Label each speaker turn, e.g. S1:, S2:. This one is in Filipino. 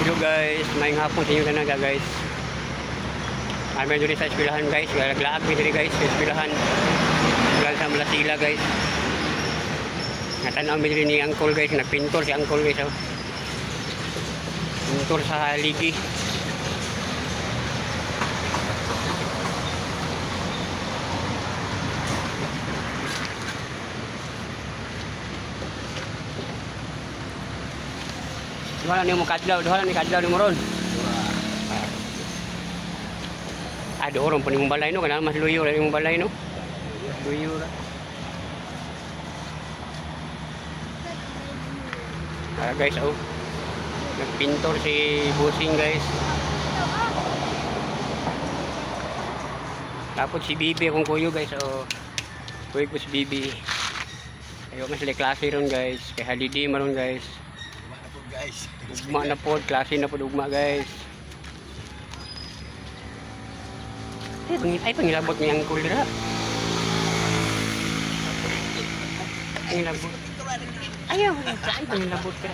S1: Hello guys, maayong hapon sa inyo na guys. Kami dito sa eskwelahan guys, naglaag mi diri guys sa eskwelahan. Eskwelahan sa Malasila guys. Natanaw mi diri ni Uncle guys, nagpintor si Uncle guys. Oh. Pintor sa haligi. Wala ni mo kadlaw, wala ni kadlaw ni mo ron. Doon po ni mong balay no, kanang mas luyo rin mong balay no. Luyo ra. Guys, oh. Nagpintor si Busing guys. Tapos si Bibi akong kuyo guys, oh. Kuyo ko si Bibi. Ayo mas sila klase ron guys, kay holiday maron guys. Ugma na po, klase na po ugma guys. Ay pangilabot ni Uncle dira. Pangilabot. Ayaw, ay pangilabot ka.